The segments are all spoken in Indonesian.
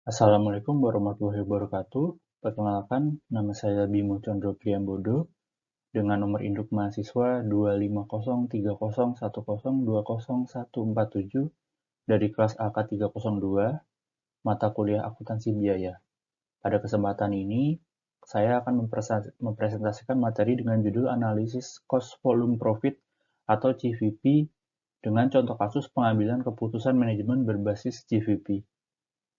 Assalamualaikum warahmatullahi wabarakatuh. Perkenalkan, nama saya Bimo Condro Priambodo dengan nomor induk mahasiswa 25030102014 dari kelas AK302, mata kuliah akuntansi biaya. Pada kesempatan ini, saya akan mempresentasikan materi dengan judul analisis cost volume profit atau CVP dengan contoh kasus pengambilan keputusan manajemen berbasis CVP.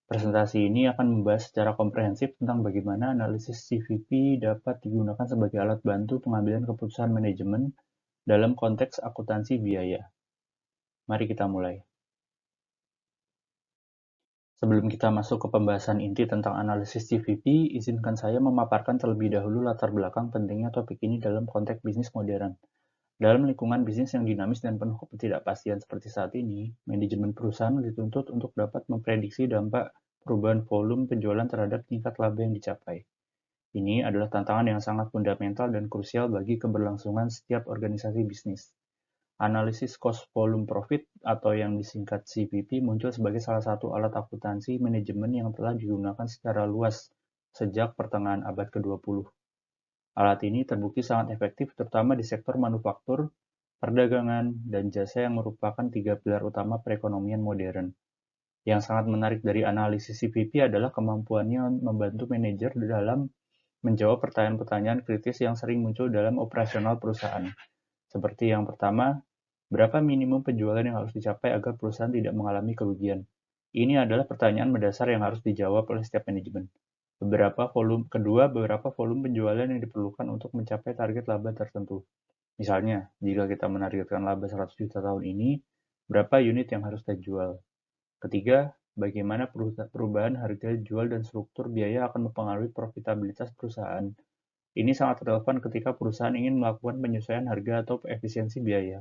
Presentasi ini akan membahas secara komprehensif tentang bagaimana analisis CVP dapat digunakan sebagai alat bantu pengambilan keputusan manajemen dalam konteks akuntansi biaya. Mari kita mulai. Sebelum kita masuk ke pembahasan inti tentang analisis CVP, izinkan saya memaparkan terlebih dahulu latar belakang pentingnya topik ini dalam konteks bisnis modern. Dalam lingkungan bisnis yang dinamis dan penuh ketidakpastian seperti saat ini, manajemen perusahaan dituntut untuk dapat memprediksi dampak perubahan volume penjualan terhadap tingkat laba yang dicapai. Ini adalah tantangan yang sangat fundamental dan krusial bagi keberlangsungan setiap organisasi bisnis. Analisis cost volume profit atau yang disingkat CVP muncul sebagai salah satu alat akuntansi manajemen yang telah digunakan secara luas sejak pertengahan abad ke-20. Alat ini terbukti sangat efektif terutama di sektor manufaktur, perdagangan, dan jasa yang merupakan tiga pilar utama perekonomian modern. Yang sangat menarik dari analisis CVP adalah kemampuannya membantu manajer dalam menjawab pertanyaan-pertanyaan kritis yang sering muncul dalam operasional perusahaan. Seperti yang pertama, berapa minimum penjualan yang harus dicapai agar perusahaan tidak mengalami kerugian? Ini adalah pertanyaan mendasar yang harus dijawab oleh setiap manajemen. Beberapa volume penjualan yang diperlukan untuk mencapai target laba tertentu. Misalnya, jika kita menargetkan laba 100 juta tahun ini, berapa unit yang harus kita jual? Ketiga, bagaimana perubahan harga jual dan struktur biaya akan mempengaruhi profitabilitas perusahaan. Ini sangat relevan ketika perusahaan ingin melakukan penyesuaian harga atau efisiensi biaya.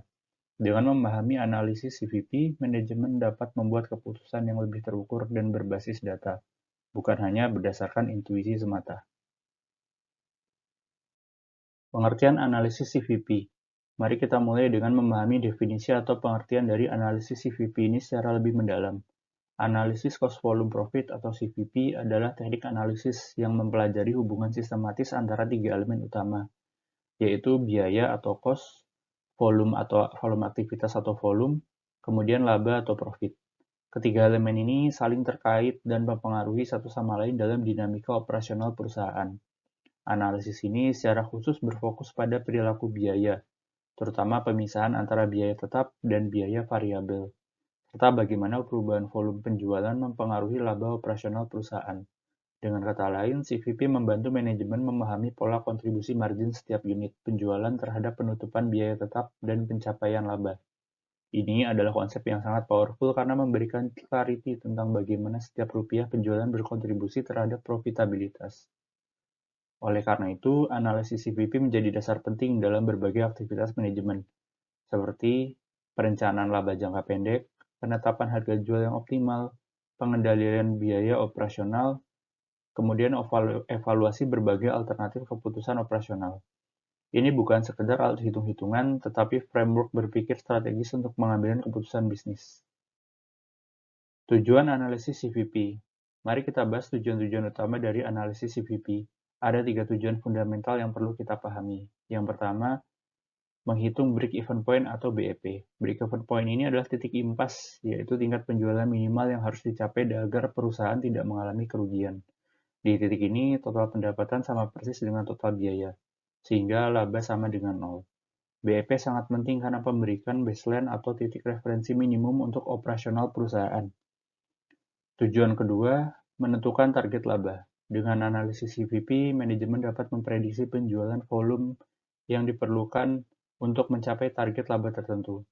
Dengan memahami analisis CVP, manajemen dapat membuat keputusan yang lebih terukur dan berbasis data, bukan hanya berdasarkan intuisi semata. Pengertian analisis CVP. Mari kita mulai dengan memahami definisi atau pengertian dari analisis CVP ini secara lebih mendalam. Analisis cost volume profit atau CVP adalah teknik analisis yang mempelajari hubungan sistematis antara tiga elemen utama, yaitu biaya atau cost, volume aktivitas atau volume, kemudian laba atau profit. Ketiga elemen ini saling terkait dan mempengaruhi satu sama lain dalam dinamika operasional perusahaan. Analisis ini secara khusus berfokus pada perilaku biaya, terutama pemisahan antara biaya tetap dan biaya variabel, serta bagaimana perubahan volume penjualan mempengaruhi laba operasional perusahaan. Dengan kata lain, CVP membantu manajemen memahami pola kontribusi margin setiap unit penjualan terhadap penutupan biaya tetap dan pencapaian laba. Ini adalah konsep yang sangat powerful karena memberikan clarity tentang bagaimana setiap rupiah penjualan berkontribusi terhadap profitabilitas. Oleh karena itu, analisis CVP menjadi dasar penting dalam berbagai aktivitas manajemen, seperti perencanaan laba jangka pendek, penetapan harga jual yang optimal, pengendalian biaya operasional, kemudian evaluasi berbagai alternatif keputusan operasional. Ini bukan sekedar alat hitung-hitungan, tetapi framework berpikir strategis untuk mengambil keputusan bisnis. Tujuan analisis CVP. Mari kita bahas tujuan-tujuan utama dari analisis CVP. Ada tiga tujuan fundamental yang perlu kita pahami. Yang pertama, menghitung break-even point atau BEP. Break-even point ini adalah titik impas, yaitu tingkat penjualan minimal yang harus dicapai agar perusahaan tidak mengalami kerugian. Di titik ini, total pendapatan sama persis dengan total biaya, sehingga laba sama dengan nol. BEP sangat penting karena memberikan baseline atau titik referensi minimum untuk operasional perusahaan. Tujuan kedua, menentukan target laba. Dengan analisis CVP, manajemen dapat memprediksi penjualan volume yang diperlukan untuk mencapai target laba tertentu.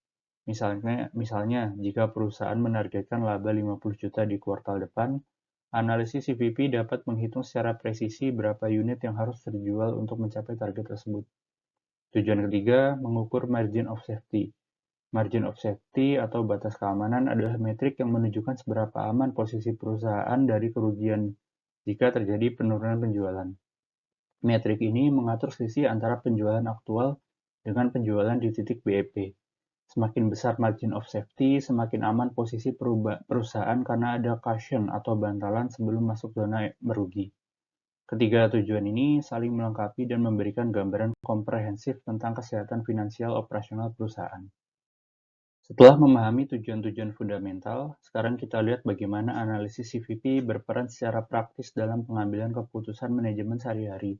Misalnya, jika perusahaan menargetkan laba 50 juta di kuartal depan, analisis CVP dapat menghitung secara presisi berapa unit yang harus terjual untuk mencapai target tersebut. Tujuan ketiga, mengukur margin of safety. Margin of safety atau batas keamanan adalah metrik yang menunjukkan seberapa aman posisi perusahaan dari kerugian jika terjadi penurunan penjualan. Metrik ini mengatur selisih antara penjualan aktual dengan penjualan di titik BEP, Semakin besar margin of safety, semakin aman posisi perusahaan karena ada cushion atau bantalan sebelum masuk zona merugi. Ketiga tujuan ini saling melengkapi dan memberikan gambaran komprehensif tentang kesehatan finansial operasional perusahaan. Setelah memahami tujuan-tujuan fundamental, sekarang kita lihat bagaimana analisis CVP berperan secara praktis dalam pengambilan keputusan manajemen sehari-hari.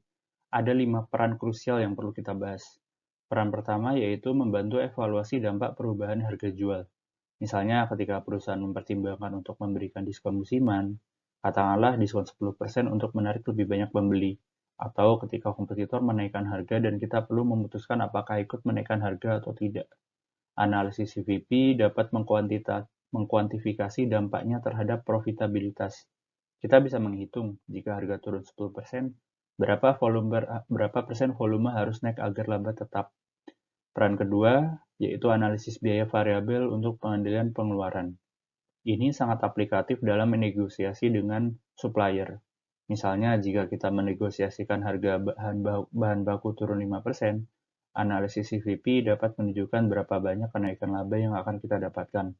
Ada 5 peran krusial yang perlu kita bahas. Peran pertama yaitu membantu evaluasi dampak perubahan harga jual. Misalnya ketika perusahaan mempertimbangkan untuk memberikan diskon musiman, katakanlah diskon 10% untuk menarik lebih banyak pembeli, atau ketika kompetitor menaikkan harga dan kita perlu memutuskan apakah ikut menaikkan harga atau tidak. Analisis CVP dapat mengkuantifikasi dampaknya terhadap profitabilitas. Kita bisa menghitung jika harga turun 10%, berapa persen volume harus naik agar laba tetap. Peran kedua yaitu analisis biaya variabel untuk pengendalian pengeluaran. Ini sangat aplikatif dalam menegosiasi dengan supplier. Misalnya jika kita menegosiasikan harga bahan baku turun 5%, analisis CVP dapat menunjukkan berapa banyak kenaikan laba yang akan kita dapatkan,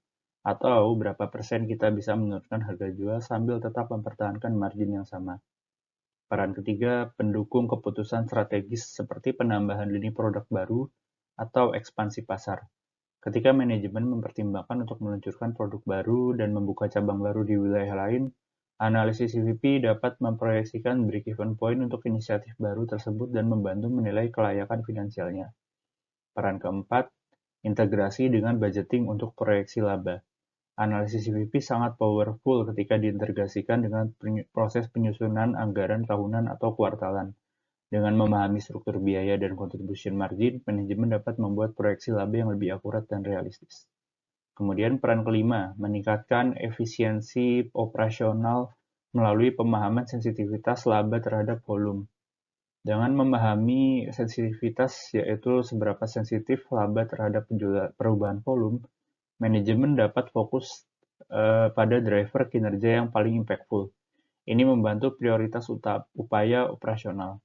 atau berapa persen kita bisa menurunkan harga jual sambil tetap mempertahankan margin yang sama. Peran ketiga, pendukung keputusan strategis seperti penambahan lini produk baru atau ekspansi pasar. Ketika manajemen mempertimbangkan untuk meluncurkan produk baru dan membuka cabang baru di wilayah lain, analisis CVP dapat memproyeksikan break-even point untuk inisiatif baru tersebut dan membantu menilai kelayakan finansialnya. Peran keempat, integrasi dengan budgeting untuk proyeksi laba. Analisis CVP sangat powerful ketika diintegrasikan dengan proses penyusunan anggaran tahunan atau kuartalan. Dengan memahami struktur biaya dan contribution margin, manajemen dapat membuat proyeksi laba yang lebih akurat dan realistis. Kemudian peran kelima, meningkatkan efisiensi operasional melalui pemahaman sensitivitas laba terhadap volume. Dengan memahami sensitivitas, yaitu seberapa sensitif laba terhadap perubahan volume, manajemen dapat fokus pada driver kinerja yang paling impactful. Ini membantu prioritas upaya operasional.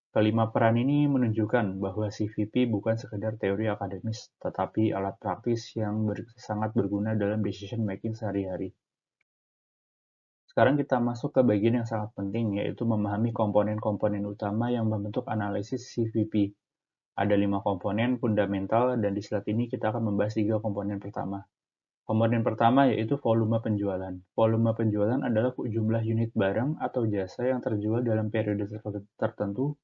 Kelima peran ini menunjukkan bahwa CVP bukan sekedar teori akademis, tetapi alat praktis yang sangat berguna dalam decision making sehari-hari. Sekarang kita masuk ke bagian yang sangat penting, yaitu memahami komponen-komponen utama yang membentuk analisis CVP. Ada 5 komponen fundamental, dan di slide ini kita akan membahas 3 komponen pertama. Komponen pertama yaitu volume penjualan. Volume penjualan adalah jumlah unit barang atau jasa yang terjual dalam periode tertentu.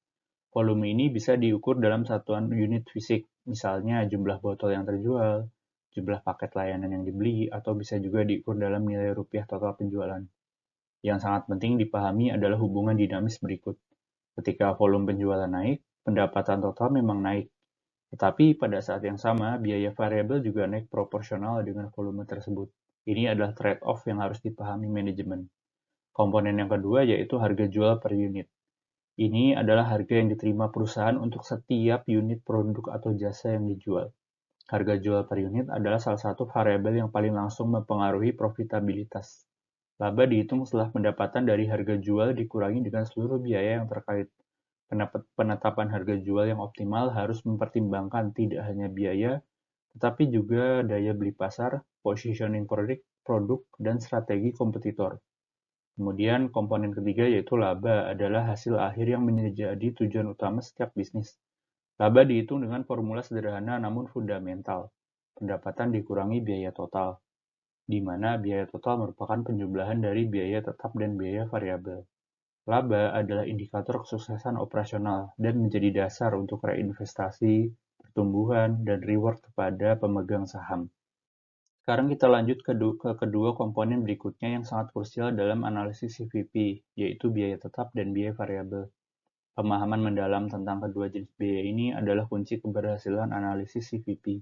Volume ini bisa diukur dalam satuan unit fisik, misalnya jumlah botol yang terjual, jumlah paket layanan yang dibeli, atau bisa juga diukur dalam nilai rupiah total penjualan. Yang sangat penting dipahami adalah hubungan dinamis berikut. Ketika volume penjualan naik, pendapatan total memang naik. Tetapi pada saat yang sama, biaya variabel juga naik proporsional dengan volume tersebut. Ini adalah trade-off yang harus dipahami manajemen. Komponen yang kedua yaitu harga jual per unit. Ini adalah harga yang diterima perusahaan untuk setiap unit produk atau jasa yang dijual. Harga jual per unit adalah salah satu variabel yang paling langsung mempengaruhi profitabilitas. Laba dihitung setelah pendapatan dari harga jual dikurangi dengan seluruh biaya yang terkait. Penetapan harga jual yang optimal harus mempertimbangkan tidak hanya biaya, tetapi juga daya beli pasar, positioning produk, dan strategi kompetitor. Kemudian komponen ketiga yaitu laba adalah hasil akhir yang menjadi tujuan utama setiap bisnis. Laba dihitung dengan formula sederhana namun fundamental. Pendapatan dikurangi biaya total, di mana biaya total merupakan penjumlahan dari biaya tetap dan biaya variabel. Laba adalah indikator kesuksesan operasional dan menjadi dasar untuk reinvestasi, pertumbuhan, dan reward kepada pemegang saham. Sekarang kita lanjut ke kedua komponen berikutnya yang sangat krusial dalam analisis CVP, yaitu biaya tetap dan biaya variabel. Pemahaman mendalam tentang kedua jenis biaya ini adalah kunci keberhasilan analisis CVP.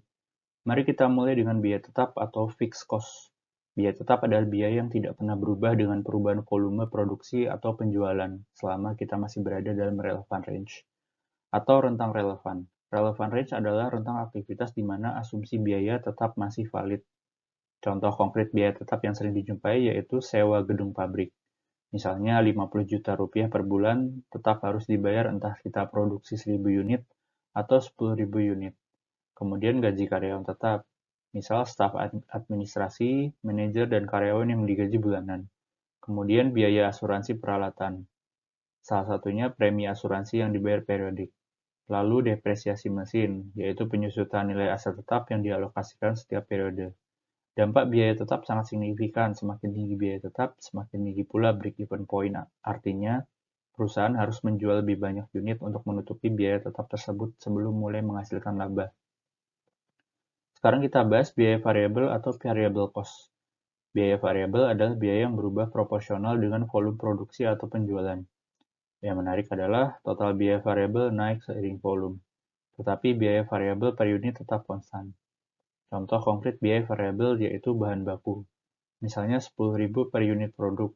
Mari kita mulai dengan biaya tetap atau fixed cost. Biaya tetap adalah biaya yang tidak pernah berubah dengan perubahan volume produksi atau penjualan selama kita masih berada dalam relevan range atau rentang relevan. Relevan range adalah rentang aktivitas di mana asumsi biaya tetap masih valid. Contoh konkret biaya tetap yang sering dijumpai yaitu sewa gedung pabrik. Misalnya 50 juta rupiah per bulan tetap harus dibayar entah kita produksi 1000 unit atau 10.000 unit. Kemudian gaji karyawan tetap. misal staf administrasi, manajer, dan karyawan yang digaji bulanan. Kemudian biaya asuransi peralatan, salah satunya premi asuransi yang dibayar periodik. Lalu depresiasi mesin, yaitu penyusutan nilai aset tetap yang dialokasikan setiap periode. Dampak biaya tetap sangat signifikan, semakin tinggi biaya tetap, semakin tinggi pula break-even point. Artinya, perusahaan harus menjual lebih banyak unit untuk menutupi biaya tetap tersebut sebelum mulai menghasilkan laba. Sekarang kita bahas biaya variabel atau variable cost. Biaya variabel adalah biaya yang berubah proporsional dengan volume produksi atau penjualan. Yang menarik adalah total biaya variabel naik seiring volume, tetapi biaya variabel per unit tetap konstan. Contoh konkret biaya variabel yaitu bahan baku. Misalnya 10.000 per unit produk.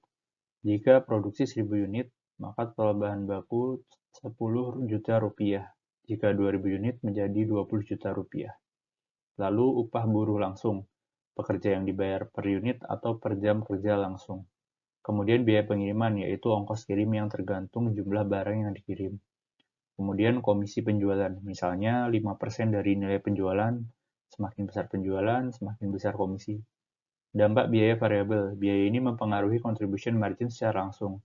Jika produksi 1.000 unit, maka total bahan baku 10 juta rupiah. Jika 2.000 unit menjadi 20 juta rupiah. Lalu upah buruh langsung, pekerja yang dibayar per unit atau per jam kerja langsung. Kemudian biaya pengiriman, yaitu ongkos kirim yang tergantung jumlah barang yang dikirim. Kemudian komisi penjualan, misalnya 5% dari nilai penjualan, semakin besar penjualan, semakin besar komisi. Dampak biaya variabel, biaya ini mempengaruhi contribution margin secara langsung.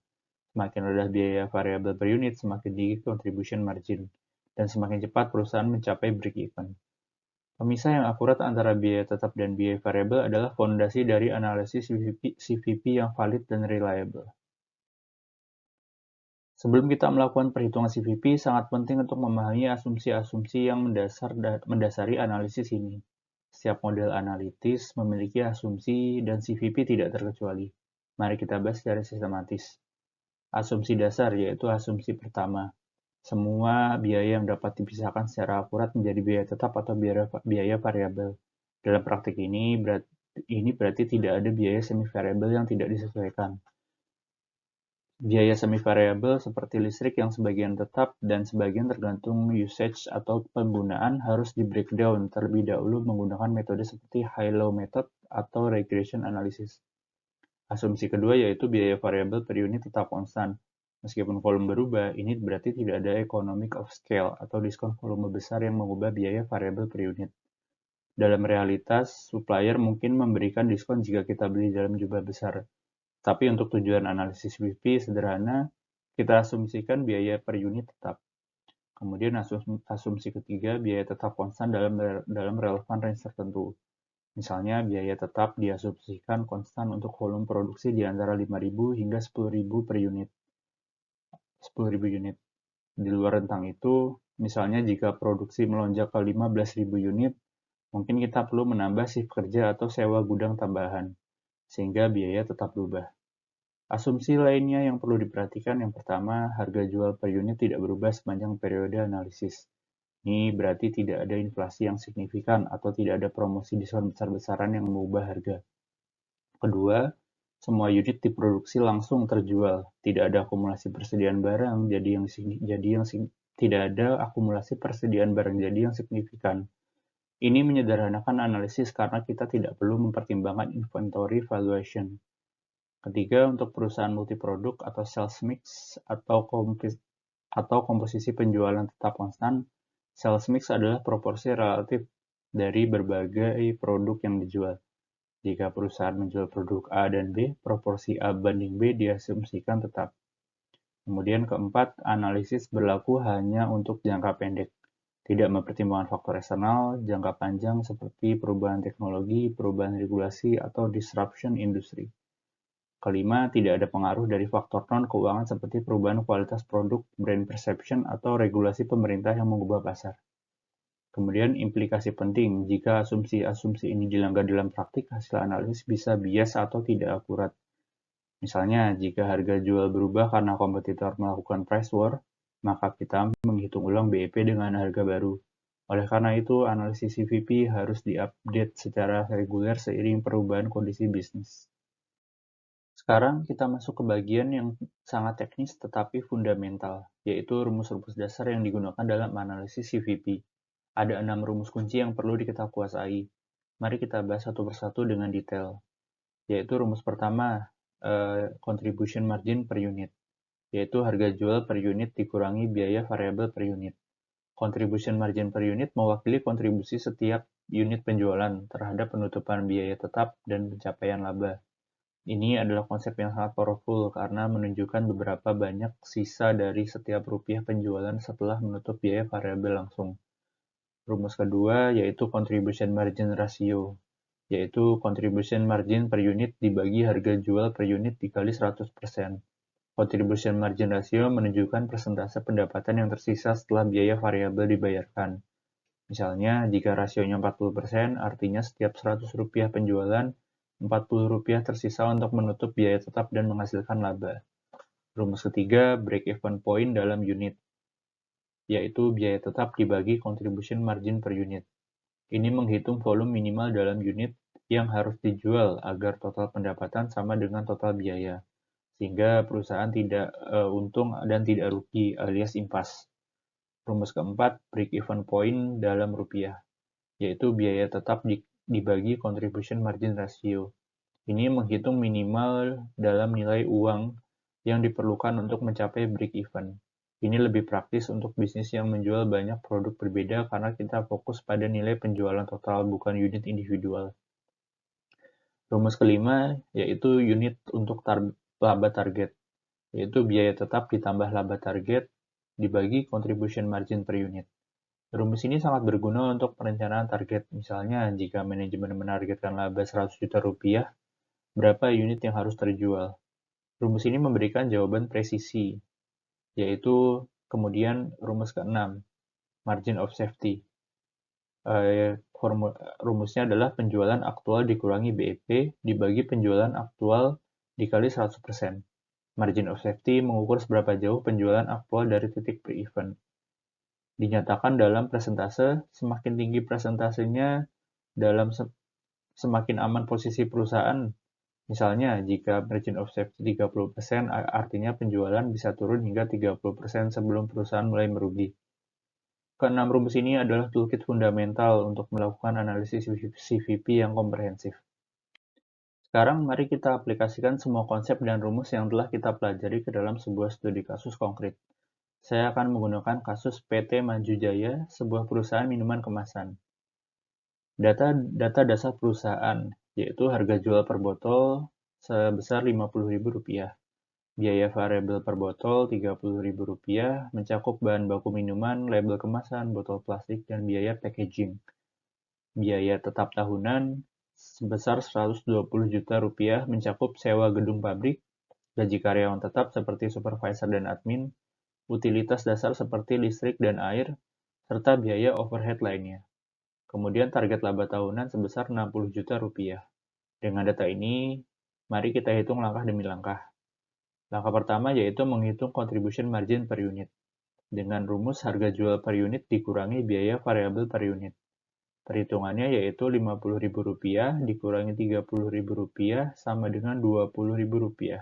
Semakin rendah biaya variabel per unit, semakin tinggi contribution margin, dan semakin cepat perusahaan mencapai break-even. Pemisah yang akurat antara biaya tetap dan biaya variabel adalah fondasi dari analisis CVP yang valid dan reliable. Sebelum kita melakukan perhitungan CVP, sangat penting untuk memahami asumsi-asumsi yang mendasari analisis ini. Setiap model analitis memiliki asumsi dan CVP tidak terkecuali. Mari kita bahas secara sistematis. Asumsi dasar yaitu asumsi pertama. Semua biaya yang dapat dipisahkan secara akurat menjadi biaya tetap atau biaya variabel. Dalam praktik ini berarti tidak ada biaya semi variabel yang tidak disesuaikan. Biaya semi variabel seperti listrik yang sebagian tetap dan sebagian tergantung usage atau penggunaan harus di breakdown terlebih dahulu menggunakan metode seperti high-low method atau regression analysis. Asumsi kedua yaitu biaya variabel per unit tetap konstan. Meskipun volume berubah, ini berarti tidak ada economic of scale atau diskon volume besar yang mengubah biaya variabel per unit. Dalam realitas, supplier mungkin memberikan diskon jika kita beli dalam jumlah besar. Tapi untuk tujuan analisis VP sederhana, kita asumsikan biaya per unit tetap. Kemudian asumsi ketiga, biaya tetap konstan dalam relevan range tertentu. Misalnya, biaya tetap diasumsikan konstan untuk volume produksi di antara 5.000 hingga 10.000 per unit. 10.000 unit. Di luar rentang itu, misalnya jika produksi melonjak ke 15.000 unit, mungkin kita perlu menambah shift kerja atau sewa gudang tambahan, sehingga biaya tetap berubah. Asumsi lainnya yang perlu diperhatikan yang pertama, harga jual per unit tidak berubah sepanjang periode analisis. Ini berarti tidak ada inflasi yang signifikan atau tidak ada promosi diskon besar-besaran yang mengubah harga. Kedua, semua unit diproduksi langsung terjual, tidak ada akumulasi persediaan barang, tidak ada akumulasi persediaan barang jadi yang signifikan. Ini menyederhanakan analisis karena kita tidak perlu mempertimbangkan inventory valuation. Ketiga, untuk perusahaan multiproduk atau sales mix atau komposisi penjualan tetap konstan, sales mix adalah proporsi relatif dari berbagai produk yang dijual. Jika perusahaan menjual produk A dan B, proporsi A banding B diasumsikan tetap. Kemudian keempat, analisis berlaku hanya untuk jangka pendek, tidak mempertimbangkan faktor eksternal jangka panjang seperti perubahan teknologi, perubahan regulasi, atau disruption industri. Kelima, tidak ada pengaruh dari faktor non-keuangan seperti perubahan kualitas produk, brand perception, atau regulasi pemerintah yang mengubah pasar. Kemudian implikasi penting, jika asumsi-asumsi ini dilanggar dalam praktik, hasil analisis bisa bias atau tidak akurat. Misalnya, jika harga jual berubah karena kompetitor melakukan price war, maka kita menghitung ulang BEP dengan harga baru. Oleh karena itu, analisis CVP harus diupdate secara reguler seiring perubahan kondisi bisnis. Sekarang kita masuk ke bagian yang sangat teknis tetapi fundamental, yaitu rumus-rumus dasar yang digunakan dalam analisis CVP. Ada 6 rumus kunci yang perlu kita kuasai. Mari kita bahas satu persatu dengan detail. Yaitu rumus pertama, contribution margin per unit. Yaitu harga jual per unit dikurangi biaya variabel per unit. Contribution margin per unit mewakili kontribusi setiap unit penjualan terhadap penutupan biaya tetap dan pencapaian laba. Ini adalah konsep yang sangat powerful karena menunjukkan beberapa banyak sisa dari setiap rupiah penjualan setelah menutup biaya variabel langsung. Rumus kedua yaitu contribution margin ratio, yaitu contribution margin per unit dibagi harga jual per unit dikali 100%. Contribution margin ratio menunjukkan persentase pendapatan yang tersisa setelah biaya variabel dibayarkan. Misalnya, jika rasionya 40%, artinya setiap 100 rupiah penjualan, 40 rupiah tersisa untuk menutup biaya tetap dan menghasilkan laba. Rumus ketiga, break-even point dalam unit, yaitu biaya tetap dibagi contribution margin per unit. Ini menghitung volume minimal dalam unit yang harus dijual agar total pendapatan sama dengan total biaya, sehingga perusahaan tidak untung dan tidak rugi alias impas. Rumus keempat, break-even point dalam rupiah, yaitu biaya tetap dibagi contribution margin ratio. Ini menghitung minimal dalam nilai uang yang diperlukan untuk mencapai break-even. Ini lebih praktis untuk bisnis yang menjual banyak produk berbeda karena kita fokus pada nilai penjualan total, bukan unit individual. Rumus kelima yaitu unit untuk laba target, yaitu biaya tetap ditambah laba target dibagi contribution margin per unit. Rumus ini sangat berguna untuk perencanaan target. Misalnya, jika manajemen menargetkan laba 100 juta rupiah, berapa unit yang harus terjual? Rumus ini memberikan jawaban presisi, yaitu kemudian rumus ke-6, margin of safety. Rumusnya adalah penjualan aktual dikurangi BEP dibagi penjualan aktual dikali 100%. Margin of safety mengukur seberapa jauh penjualan aktual dari titik break-even. Dinyatakan dalam persentase, semakin tinggi persentasenya dalam semakin aman posisi perusahaan. Misalnya, jika margin of safety 30%, artinya penjualan bisa turun hingga 30% sebelum perusahaan mulai merugi. Keenam rumus ini adalah toolkit fundamental untuk melakukan analisis CVP yang komprehensif. Sekarang mari kita aplikasikan semua konsep dan rumus yang telah kita pelajari ke dalam sebuah studi kasus konkret. Saya akan menggunakan kasus PT Maju Jaya, sebuah perusahaan minuman kemasan. Data dasar perusahaan, yaitu harga jual per botol sebesar Rp50.000. Biaya variabel per botol Rp30.000, mencakup bahan baku minuman, label kemasan, botol plastik, dan biaya packaging. Biaya tetap tahunan sebesar Rp120 juta, mencakup sewa gedung pabrik, gaji karyawan tetap seperti supervisor dan admin, utilitas dasar seperti listrik dan air, serta biaya overhead lainnya. Kemudian target laba tahunan sebesar Rp60 juta. Dengan data ini, mari kita hitung langkah demi langkah. Langkah pertama yaitu menghitung contribution margin per unit. Dengan rumus harga jual per unit dikurangi biaya variabel per unit. Perhitungannya yaitu Rp50.000 dikurangi Rp30.000 sama dengan Rp20.000.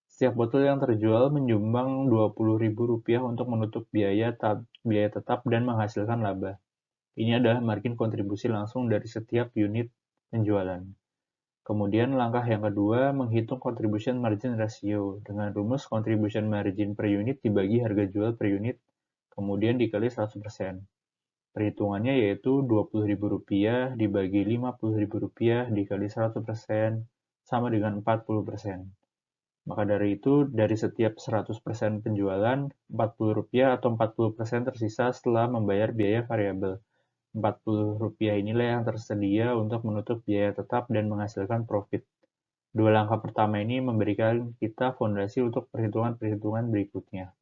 Setiap botol yang terjual menyumbang Rp20.000 untuk menutup biaya tetap dan menghasilkan laba. Ini adalah margin kontribusi langsung dari setiap unit penjualan. Kemudian langkah yang kedua, menghitung contribution margin ratio dengan rumus contribution margin per unit dibagi harga jual per unit, kemudian dikali 100%. Perhitungannya yaitu Rp20.000 dibagi Rp50.000 dikali 100% sama dengan 40%. Maka dari itu, dari setiap 100% penjualan, Rp40 atau 40% tersisa setelah membayar biaya variabel. Rp40 inilah yang tersedia untuk menutup biaya tetap dan menghasilkan profit. Dua langkah pertama ini memberikan kita fondasi untuk perhitungan-perhitungan berikutnya.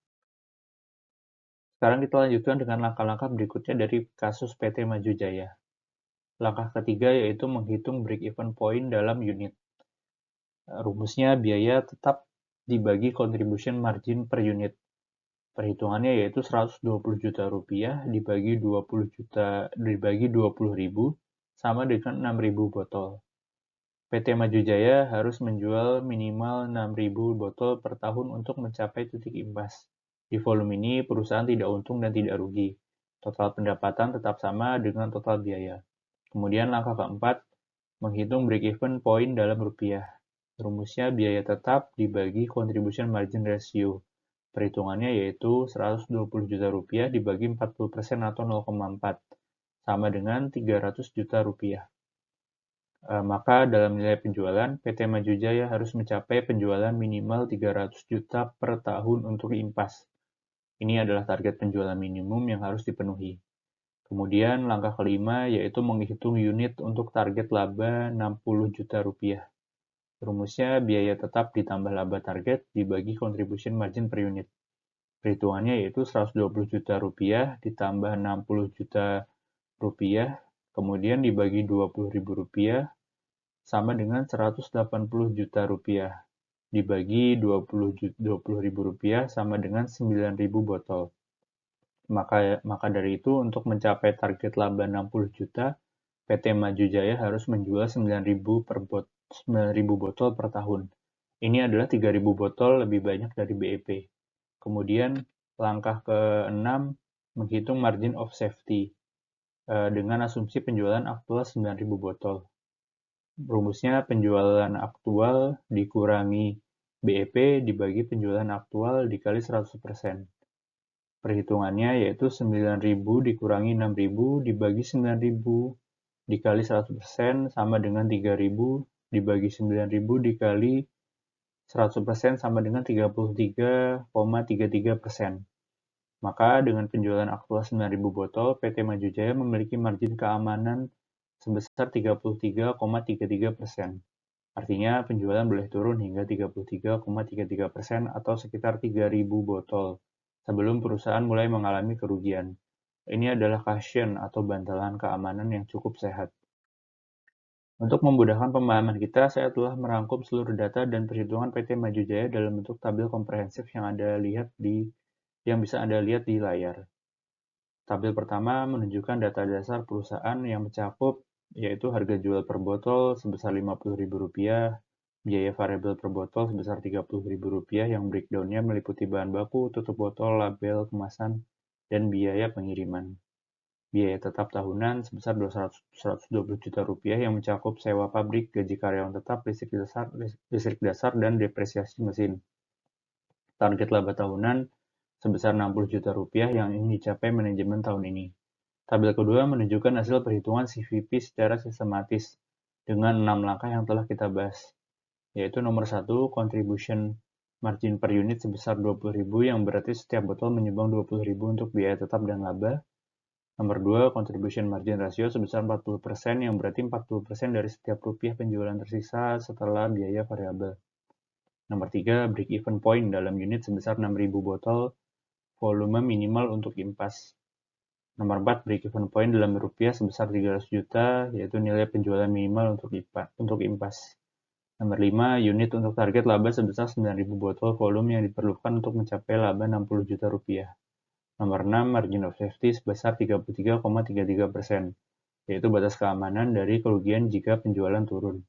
Sekarang kita lanjutkan dengan langkah-langkah berikutnya dari kasus PT Maju Jaya. Langkah ketiga yaitu menghitung break-even point dalam unit. Rumusnya biaya tetap dibagi contribution margin per unit. Perhitungannya yaitu Rp120 juta dibagi 20.000 sama dengan 6.000 botol. PT Maju Jaya harus menjual minimal 6.000 botol per tahun untuk mencapai titik impas. Di volume ini, perusahaan tidak untung dan tidak rugi. Total pendapatan tetap sama dengan total biaya. Kemudian langkah keempat, menghitung break-even point dalam rupiah. Rumusnya biaya tetap dibagi contribution margin ratio. Perhitungannya yaitu Rp120 juta dibagi 40% atau 0,4, sama dengan 300 juta rupiah. Maka dalam nilai penjualan, PT Maju Jaya harus mencapai penjualan minimal 300 juta per tahun untuk impas. Ini adalah target penjualan minimum yang harus dipenuhi. Kemudian langkah kelima yaitu menghitung unit untuk target laba 60 juta rupiah. Rumusnya biaya tetap ditambah laba target dibagi contribution margin per unit. Perhitungannya yaitu 120 juta rupiah ditambah 60 juta rupiah, kemudian dibagi 20.000 rupiah, sama dengan 180 juta rupiah. Dibagi 20.000 rupiah sama dengan 9.000 botol. Maka dari itu, untuk mencapai target laba 60 juta, PT Maju Jaya harus menjual 9.000 botol per tahun. Ini adalah 3.000 botol lebih banyak dari BEP. Kemudian, langkah ke-6, menghitung margin of safety dengan asumsi penjualan aktual 9.000 botol. Rumusnya penjualan aktual dikurangi BEP dibagi penjualan aktual dikali 100%. Perhitungannya yaitu 9.000 dikurangi 6.000 dibagi 9.000 dikali 100% sama dengan 3.000 dibagi 9.000 dikali 100% sama dengan 33,33%. Maka dengan penjualan aktual 9.000 botol, PT Maju Jaya memiliki margin keamanan sebesar 33,33%. Artinya penjualan boleh turun hingga 33,33% atau sekitar 3.000 botol sebelum perusahaan mulai mengalami kerugian. Ini adalah cushion atau bantalan keamanan yang cukup sehat. Untuk memudahkan pemahaman kita, saya telah merangkum seluruh data dan perhitungan PT Maju Jaya dalam bentuk tabel komprehensif yang bisa Anda lihat di layar. Tabel pertama menunjukkan data dasar perusahaan yang mencakup yaitu harga jual per botol sebesar Rp50.000, biaya variabel per botol sebesar Rp30.000 yang breakdown-nya meliputi bahan baku, tutup botol, label, kemasan, dan biaya pengiriman. Biaya tetap tahunan sebesar Rp120 juta yang mencakup sewa pabrik, gaji karyawan tetap, listrik dasar, dan depresiasi mesin. Target laba tahunan sebesar Rp60 juta yang ingin dicapai manajemen tahun ini. Tabel kedua menunjukkan hasil perhitungan CVP secara sistematis dengan 6 langkah yang telah kita bahas, yaitu nomor 1, contribution margin per unit sebesar 20.000 yang berarti setiap botol menyumbang 20.000 untuk biaya tetap dan laba. Nomor 2, contribution margin ratio sebesar 40% yang berarti 40% dari setiap rupiah penjualan tersisa setelah biaya variabel. Nomor 3, break even point dalam unit sebesar 6.000 botol volume minimal untuk impas. Nomor 4, break-even point dalam rupiah sebesar 300 juta, yaitu nilai penjualan minimal untuk impas. Nomor 5, unit untuk target laba sebesar 9.000 botol volume yang diperlukan untuk mencapai laba 60 juta rupiah. Nomor 6, margin of safety sebesar 33,33%, yaitu batas keamanan dari kerugian jika penjualan turun.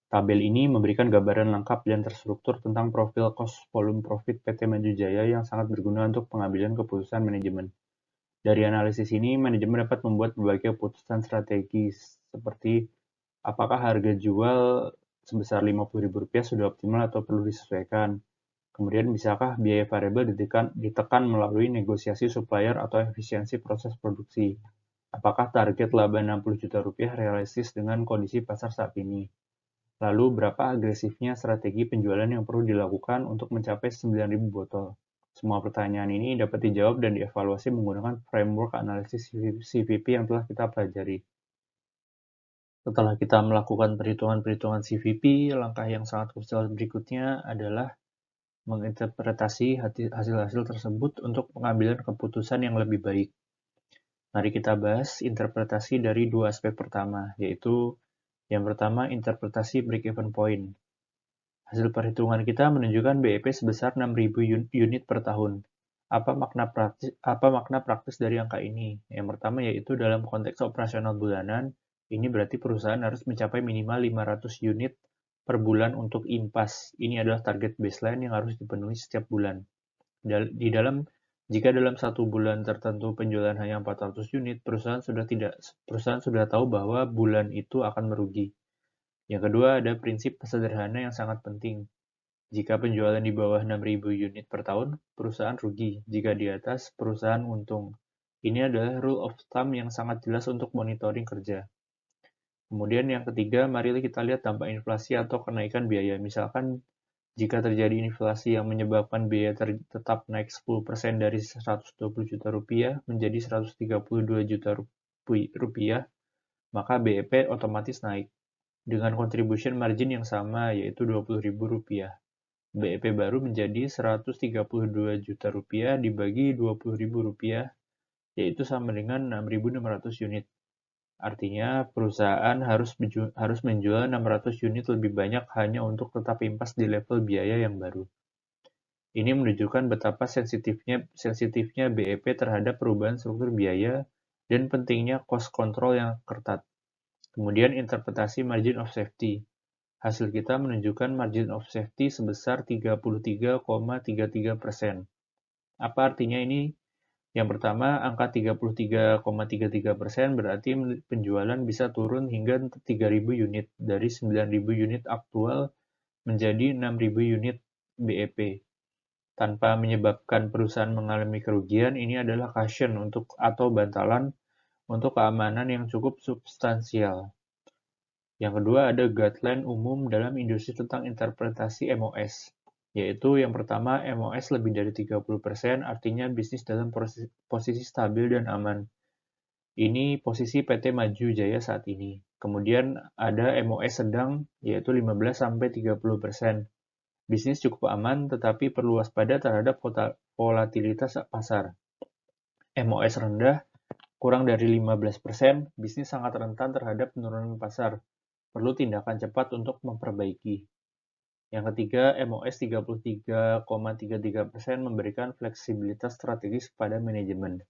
Tabel ini memberikan gambaran lengkap dan terstruktur tentang profil cost volume profit PT Maju Jaya yang sangat berguna untuk pengambilan keputusan manajemen. Dari analisis ini, manajemen dapat membuat berbagai keputusan strategis, seperti apakah harga jual sebesar Rp50.000 sudah optimal atau perlu disesuaikan. Kemudian, bisakah biaya variabel ditekan melalui negosiasi supplier atau efisiensi proses produksi. Apakah target laba Rp60 juta realistis dengan kondisi pasar saat ini. Lalu, berapa agresifnya strategi penjualan yang perlu dilakukan untuk mencapai 9.000 botol? Semua pertanyaan ini dapat dijawab dan dievaluasi menggunakan framework analisis CVP yang telah kita pelajari. Setelah kita melakukan perhitungan-perhitungan CVP, langkah yang sangat krusial berikutnya adalah menginterpretasi hasil-hasil tersebut untuk pengambilan keputusan yang lebih baik. Mari kita bahas interpretasi dari dua aspek pertama, yaitu yang pertama, interpretasi break-even point. Hasil perhitungan kita menunjukkan BEP sebesar 6.000 unit per tahun. Apa makna praktis dari angka ini? Yang pertama yaitu dalam konteks operasional bulanan, ini berarti perusahaan harus mencapai minimal 500 unit per bulan untuk impas. Ini adalah target baseline yang harus dipenuhi setiap bulan. Jika dalam satu bulan tertentu penjualan hanya 400 unit, perusahaan sudah tahu bahwa bulan itu akan merugi. Yang kedua, ada prinsip sederhana yang sangat penting. Jika penjualan di bawah 6.000 unit per tahun, perusahaan rugi. Jika di atas, perusahaan untung. Ini adalah rule of thumb yang sangat jelas untuk monitoring kerja. Kemudian yang ketiga, mari kita lihat dampak inflasi atau kenaikan biaya. Misalkan jika terjadi inflasi yang menyebabkan biaya tetap naik 10% dari 120 juta rupiah menjadi 132 juta rupiah, maka BEP otomatis naik dengan contribution margin yang sama, yaitu Rp20.000. BEP baru menjadi Rp132 juta rupiah dibagi Rp20.000, yaitu sama dengan 6.600 unit. Artinya, perusahaan harus menjual 600 unit lebih banyak hanya untuk tetap impas di level biaya yang baru. Ini menunjukkan betapa sensitifnya BEP terhadap perubahan struktur biaya dan pentingnya cost control yang ketat. Kemudian interpretasi margin of safety. Hasil kita menunjukkan margin of safety sebesar 33,33%. Apa artinya ini? Yang pertama, angka 33,33% berarti penjualan bisa turun hingga 3.000 unit dari 9.000 unit aktual menjadi 6.000 unit BEP. Tanpa menyebabkan perusahaan mengalami kerugian, ini adalah cushion atau bantalan untuk keamanan yang cukup substansial. Yang kedua ada guideline umum dalam industri tentang interpretasi MOS. Yaitu yang pertama, MOS lebih dari 30%, artinya bisnis dalam posisi stabil dan aman. Ini posisi PT Maju Jaya saat ini. Kemudian ada MOS sedang, yaitu 15-30%. Bisnis cukup aman, tetapi perlu waspada terhadap volatilitas pasar. MOS rendah, kurang dari 15%, bisnis sangat rentan terhadap penurunan pasar. Perlu tindakan cepat untuk memperbaiki. Yang ketiga, MOS 33,33% memberikan fleksibilitas strategis kepada manajemen.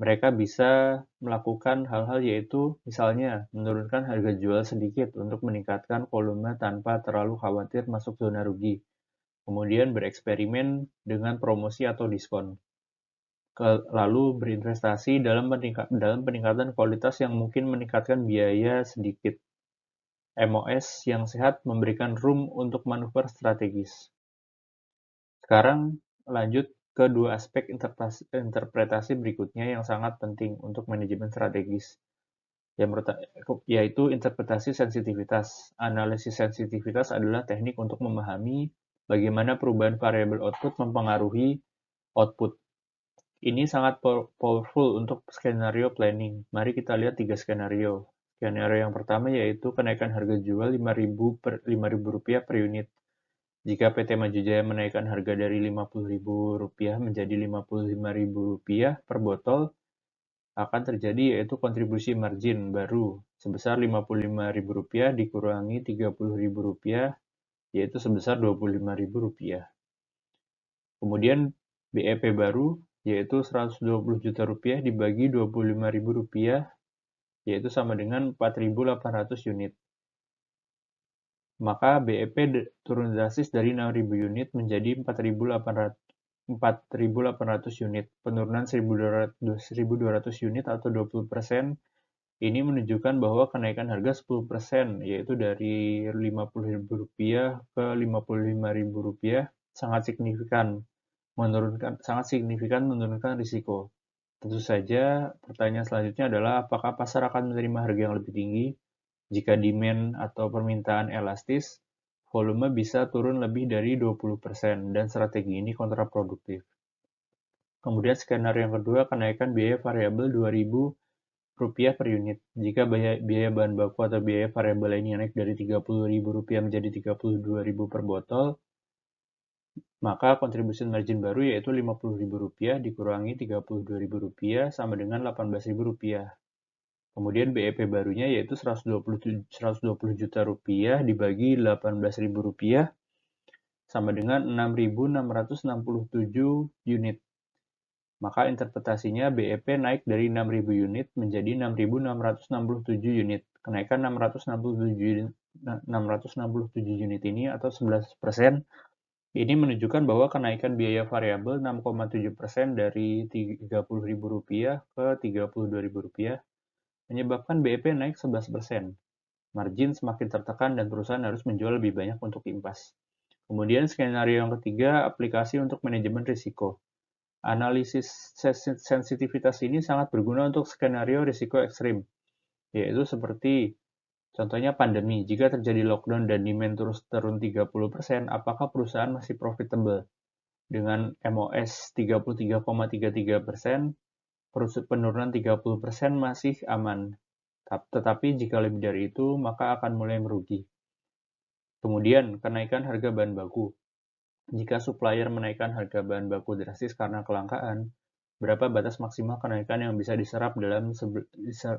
Mereka bisa melakukan hal-hal yaitu, misalnya, menurunkan harga jual sedikit untuk meningkatkan volume tanpa terlalu khawatir masuk zona rugi. Kemudian bereksperimen dengan promosi atau diskon. Lalu berinvestasi dalam peningkatan kualitas yang mungkin meningkatkan biaya sedikit. MOS yang sehat memberikan room untuk manuver strategis. Sekarang lanjut ke dua aspek interpretasi berikutnya yang sangat penting untuk manajemen strategis, yaitu interpretasi sensitivitas. Analisis sensitivitas adalah teknik untuk memahami bagaimana perubahan variabel output mempengaruhi output. Ini sangat powerful untuk skenario planning. Mari kita lihat 3 skenario. Skenario yang pertama yaitu kenaikan harga jual Rp5.000 per unit. Jika PT Maju Jaya menaikkan harga dari Rp50.000 menjadi Rp55.000 per botol, akan terjadi yaitu kontribusi margin baru sebesar Rp55.000 dikurangi Rp30.000, yaitu sebesar Rp25.000. Kemudian BEP baru yaitu Rp120 juta dibagi Rp25.000, yaitu sama dengan 4.800 unit. Maka BEP turun drastis dari 6.000 unit menjadi 4.800 unit. Penurunan 1.200 unit atau 20%. Ini menunjukkan bahwa kenaikan harga 10%, yaitu dari Rp50.000 ke Rp55.000, sangat signifikan menurunkan risiko. Tentu saja, pertanyaan selanjutnya adalah apakah pasar akan menerima harga yang lebih tinggi? Jika demand atau permintaan elastis, volume bisa turun lebih dari 20% dan strategi ini kontraproduktif. Kemudian skenario yang kedua, kenaikan biaya variabel Rp2.000 per unit. Jika biaya bahan baku atau biaya variabel lainnya naik dari Rp30.000 menjadi Rp32.000 per botol, maka kontribusi margin baru yaitu Rp50.000 dikurangi Rp32.000 sama dengan Rp18.000. Kemudian BEP barunya yaitu Rp120 juta dibagi Rp18.000 sama dengan 6.667 unit. Maka interpretasinya BEP naik dari 6.000 unit menjadi 6.667 unit. Kenaikan 667 unit ini atau 11%. Ini menunjukkan bahwa kenaikan biaya variabel 6,7% dari Rp30.000 ke Rp32.000 menyebabkan BEP naik 11%. Margin semakin tertekan dan perusahaan harus menjual lebih banyak untuk impas. Kemudian skenario yang ketiga, aplikasi untuk manajemen risiko. Analisis sensitivitas ini sangat berguna untuk skenario risiko ekstrim, yaitu seperti contohnya pandemi. Jika terjadi lockdown dan demand terus turun 30%, apakah perusahaan masih profitable? Dengan MOS 33,33%, penurunan 30% masih aman. Tetapi jika lebih dari itu, maka akan mulai merugi. Kemudian, kenaikan harga bahan baku. Jika supplier menaikkan harga bahan baku drastis karena kelangkaan, berapa batas maksimal kenaikan yang bisa diserap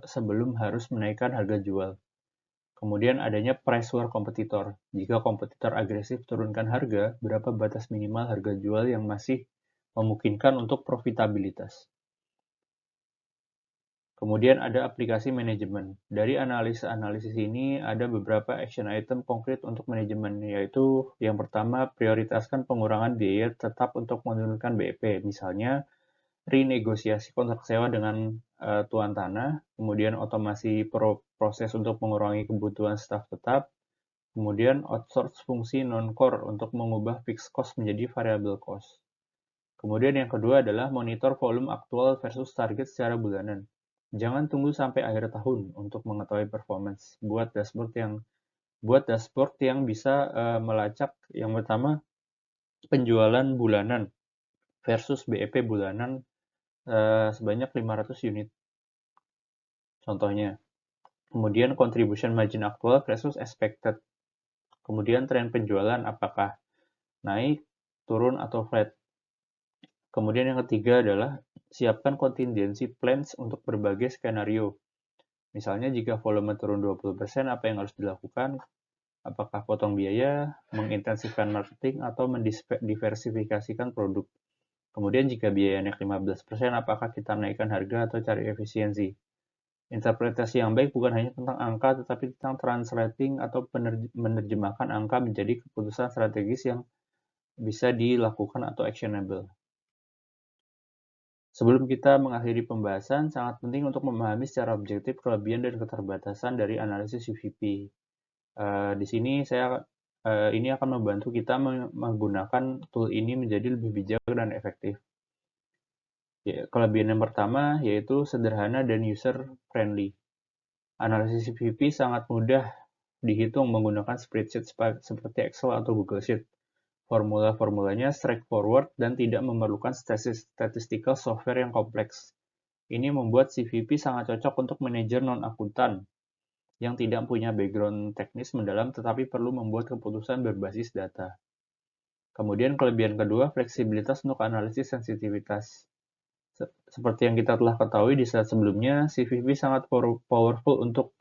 sebelum harus menaikkan harga jual? Kemudian adanya price war kompetitor. Jika kompetitor agresif turunkan harga, berapa batas minimal harga jual yang masih memungkinkan untuk profitabilitas? Kemudian ada aplikasi manajemen. Dari analisis ini ada beberapa action item konkret untuk manajemen, yaitu yang pertama, prioritaskan pengurangan biaya tetap untuk menurunkan BEP. Misalnya, renegosiasi kontrak sewa dengan tuan tanah, kemudian otomasi proses untuk mengurangi kebutuhan staf tetap, kemudian outsource fungsi non-core untuk mengubah fixed cost menjadi variable cost. Kemudian yang kedua adalah monitor volume aktual versus target secara bulanan. Jangan tunggu sampai akhir tahun untuk mengetahui performance. Buat dashboard yang bisa melacak yang pertama penjualan bulanan versus BEP bulanan sebanyak 500 unit. Contohnya. Kemudian contribution margin aktual versus expected. Kemudian tren penjualan apakah naik, turun, atau flat. Kemudian yang ketiga adalah siapkan contingency plans untuk berbagai skenario. Misalnya jika volume turun 20%, apa yang harus dilakukan? Apakah potong biaya, mengintensifkan marketing, atau mendiversifikasikan produk? Kemudian jika biaya naik 15%, apakah kita naikkan harga atau cari efisiensi? Interpretasi yang baik bukan hanya tentang angka, tetapi tentang translating atau menerjemahkan angka menjadi keputusan strategis yang bisa dilakukan atau actionable. Sebelum kita mengakhiri pembahasan, sangat penting untuk memahami secara objektif kelebihan dan keterbatasan dari analisis CVP. Di sini ini akan membantu kita menggunakan tool ini menjadi lebih bijak dan efektif. Kelebihan yang pertama yaitu sederhana dan user friendly. Analisis CVP sangat mudah dihitung menggunakan spreadsheet seperti Excel atau Google Sheet. Formula-formulanya straightforward dan tidak memerlukan statistical software yang kompleks. Ini membuat CVP sangat cocok untuk manajer non-akuntan yang tidak punya background teknis mendalam tetapi perlu membuat keputusan berbasis data. Kemudian kelebihan kedua, fleksibilitas untuk analisis sensitivitas. Seperti yang kita telah ketahui di slide sebelumnya, CVP sangat powerful untuk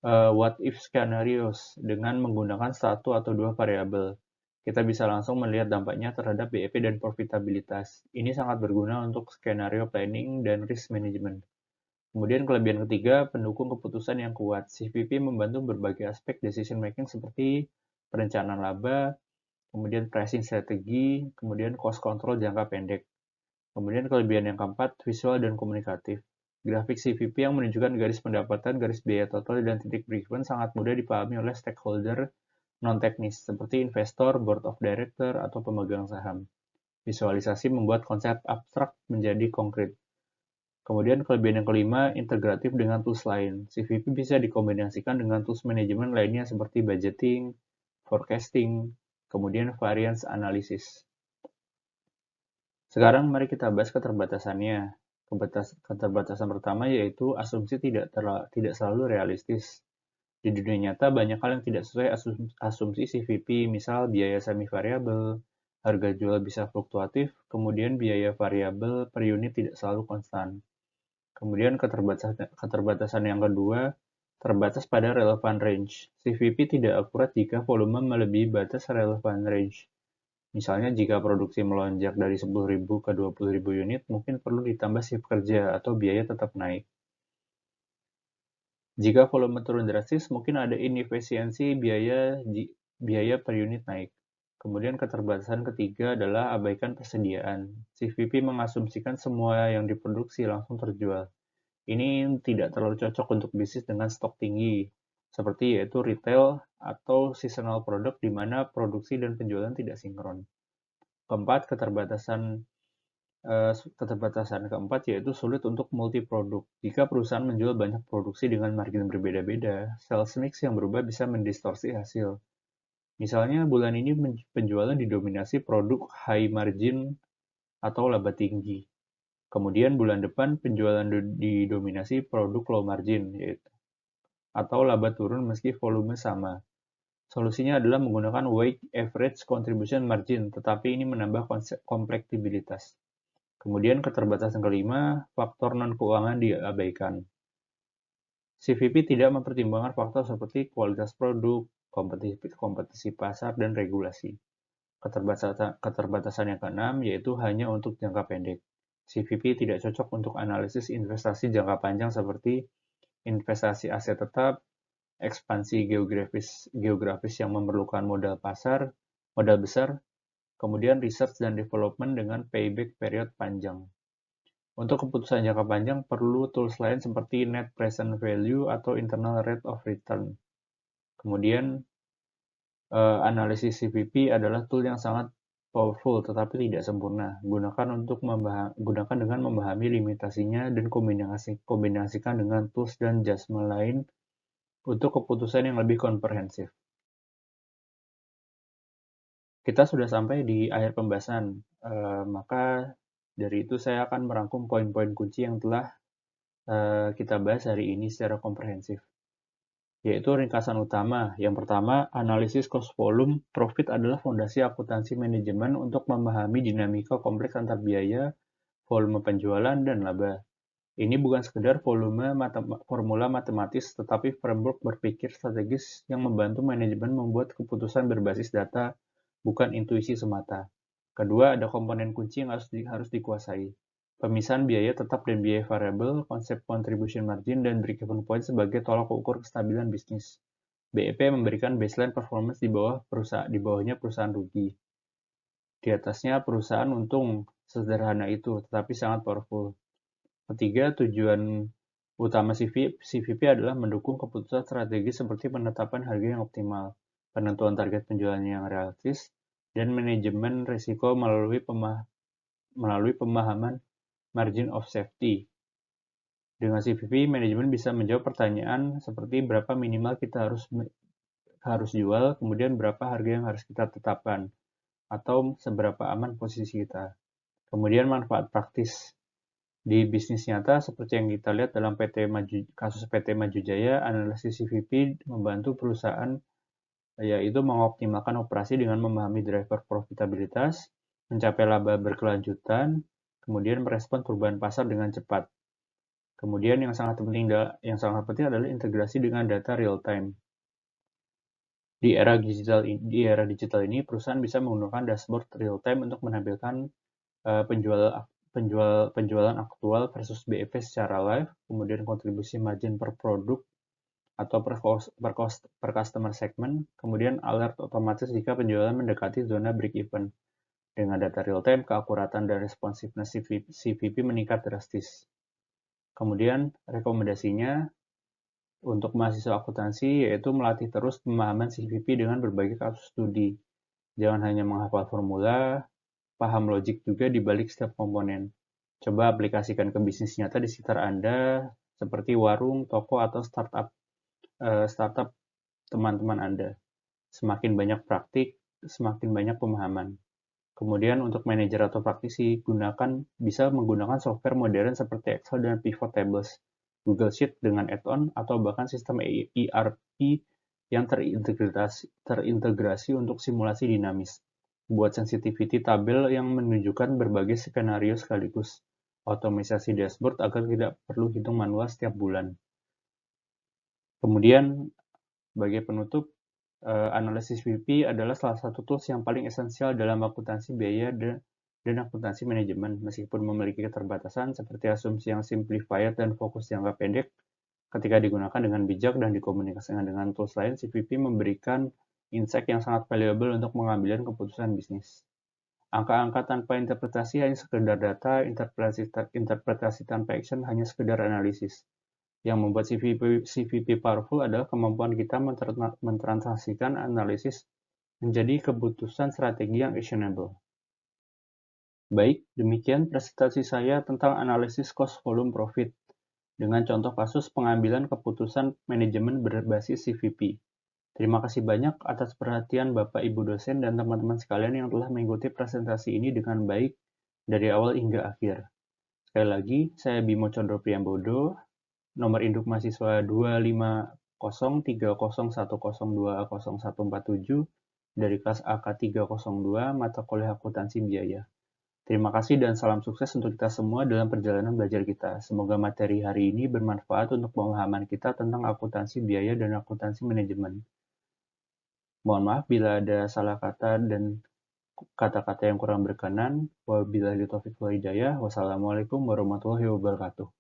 what if scenarios dengan menggunakan satu atau dua variabel. Kita bisa langsung melihat dampaknya terhadap BEP dan profitabilitas. Ini sangat berguna untuk skenario planning dan risk management. Kemudian kelebihan ketiga, pendukung keputusan yang kuat. CVP membantu berbagai aspek decision making seperti perencanaan laba, kemudian pricing strategi, kemudian cost control jangka pendek. Kemudian kelebihan yang keempat, visual dan komunikatif. Grafik CVP yang menunjukkan garis pendapatan, garis biaya total, dan titik break-even sangat mudah dipahami oleh stakeholder non-teknis, seperti investor, board of director, atau pemegang saham. Visualisasi membuat konsep abstrak menjadi konkret. Kemudian kelebihan yang kelima, integratif dengan tools lain. CVP bisa dikombinasikan dengan tools manajemen lainnya seperti budgeting, forecasting, kemudian variance analysis. Sekarang mari kita bahas keterbatasannya. Keterbatasan pertama yaitu asumsi tidak selalu realistis. Di dunia nyata, banyak hal yang tidak sesuai asumsi CVP, misal biaya semi-variabel, harga jual bisa fluktuatif, kemudian biaya variabel per unit tidak selalu konstan. Kemudian keterbatasan yang kedua, terbatas pada relevan range. CVP tidak akurat jika volume melebihi batas relevan range. Misalnya jika produksi melonjak dari 10.000 ke 20.000 unit, mungkin perlu ditambah shift kerja atau biaya tetap naik. Jika volume turun drastis, mungkin ada inefisiensi biaya per unit naik. Kemudian keterbatasan ketiga adalah abaikan persediaan. CVP mengasumsikan semua yang diproduksi langsung terjual. Ini tidak terlalu cocok untuk bisnis dengan stok tinggi, seperti yaitu retail atau seasonal product di mana produksi dan penjualan tidak sinkron. Keempat, keterbatasan Keterbatasan keempat yaitu sulit untuk multi-produk. Jika perusahaan menjual banyak produksi dengan margin berbeda-beda, sales mix yang berubah bisa mendistorsi hasil. Misalnya, bulan ini penjualan didominasi produk high margin atau laba tinggi. Kemudian bulan depan penjualan didominasi produk low margin, yaitu atau laba turun meski volume sama. Solusinya adalah menggunakan weighted average contribution margin, tetapi ini menambah kompleksibilitas. Kemudian keterbatasan kelima, faktor non-keuangan diabaikan. CVP tidak mempertimbangkan faktor seperti kualitas produk, kompetisi pasar, dan regulasi. Keterbatasan yang keenam yaitu hanya untuk jangka pendek. CVP tidak cocok untuk analisis investasi jangka panjang seperti investasi aset tetap, ekspansi geografis yang memerlukan modal besar, kemudian research dan development dengan payback period panjang. Untuk keputusan jangka panjang perlu tools lain seperti net present value atau internal rate of return. Kemudian analisis CVP adalah tool yang sangat powerful tetapi tidak sempurna. Gunakan dengan memahami limitasinya dan kombinasikan dengan tools dan judgment lain untuk keputusan yang lebih komprehensif. Kita sudah sampai di akhir pembahasan, maka dari itu saya akan merangkum poin-poin kunci yang telah kita bahas hari ini secara komprehensif, yaitu ringkasan utama. Yang pertama, analisis cost volume profit adalah fondasi akuntansi manajemen untuk memahami dinamika kompleks antar biaya, volume penjualan, dan laba. Ini bukan sekedar formula matematis, tetapi framework berpikir strategis yang membantu manajemen membuat keputusan berbasis data, bukan intuisi semata. Kedua, ada komponen kunci yang harus dikuasai. Pemisahan biaya tetap dan biaya variabel, konsep contribution margin, dan break-even point sebagai tolak ukur kestabilan bisnis. BEP memberikan baseline performance di bawahnya perusahaan rugi. Di atasnya perusahaan untung, sederhana itu, tetapi sangat powerful. Ketiga, tujuan utama CVP adalah mendukung keputusan strategis seperti penetapan harga yang optimal, penentuan target penjualan yang realistis, dan manajemen risiko melalui pemahaman margin of safety. Dengan CVP, manajemen bisa menjawab pertanyaan seperti berapa minimal kita harus jual, kemudian berapa harga yang harus kita tetapkan, atau seberapa aman posisi kita. Kemudian manfaat praktis. Di bisnis nyata, seperti yang kita lihat dalam kasus PT Maju Jaya, analisis CVP membantu perusahaan yaitu mengoptimalkan operasi dengan memahami driver profitabilitas, mencapai laba berkelanjutan, kemudian merespon perubahan pasar dengan cepat. Kemudian yang sangat penting adalah integrasi dengan data real time. Di era digital ini, perusahaan bisa menggunakan dashboard real time untuk menampilkan penjualan aktual versus BEP secara live, kemudian kontribusi margin per produk atau per customer segment, kemudian alert otomatis jika penjualan mendekati zona break-even. Dengan data real-time, keakuratan dan responsiveness CVP meningkat drastis. Kemudian, rekomendasinya untuk mahasiswa akuntansi yaitu melatih terus pemahaman CVP dengan berbagai kasus studi. Jangan hanya menghafal formula, paham logik juga di balik setiap komponen. Coba aplikasikan ke bisnis nyata di sekitar Anda, seperti warung, toko, atau startup teman-teman Anda. Semakin banyak praktik, semakin banyak pemahaman. Kemudian untuk manajer atau praktisi, bisa menggunakan software modern seperti Excel dan Pivot Tables, Google Sheet dengan add-on, atau bahkan sistem ERP yang terintegrasi untuk simulasi dinamis. Buat sensitivity tabel yang menunjukkan berbagai skenario sekaligus. Otomatisasi dashboard agar tidak perlu hitung manual setiap bulan. Kemudian, sebagai penutup, analisis CVP adalah salah satu tools yang paling esensial dalam akuntansi biaya dan akuntansi manajemen. Meskipun memiliki keterbatasan seperti asumsi yang simplified dan fokus jangka pendek, ketika digunakan dengan bijak dan dikomunikasikan dengan tools lain, CVP memberikan insight yang sangat valuable untuk mengambil keputusan bisnis. Angka-angka tanpa interpretasi hanya sekedar data, interpretasi tanpa action hanya sekedar analisis. Yang membuat CVP powerful adalah kemampuan kita mentransaksikan analisis menjadi keputusan strategi yang actionable. Baik, demikian presentasi saya tentang analisis cost volume profit dengan contoh kasus pengambilan keputusan manajemen berbasis CVP. Terima kasih banyak atas perhatian Bapak Ibu dosen dan teman-teman sekalian yang telah mengikuti presentasi ini dengan baik dari awal hingga akhir. Sekali lagi, saya Bimo Condro Priambodo, nomor induk mahasiswa 2503010200147 dari kelas AK302 mata kuliah akuntansi biaya. Terima kasih dan salam sukses untuk kita semua dalam perjalanan belajar kita. Semoga materi hari ini bermanfaat untuk pemahaman kita tentang akuntansi biaya dan akuntansi manajemen. Mohon maaf bila ada salah kata dan kata-kata yang kurang berkenan. Wabillahi taufiq wal hidayah. Wassalamualaikum warahmatullahi wabarakatuh.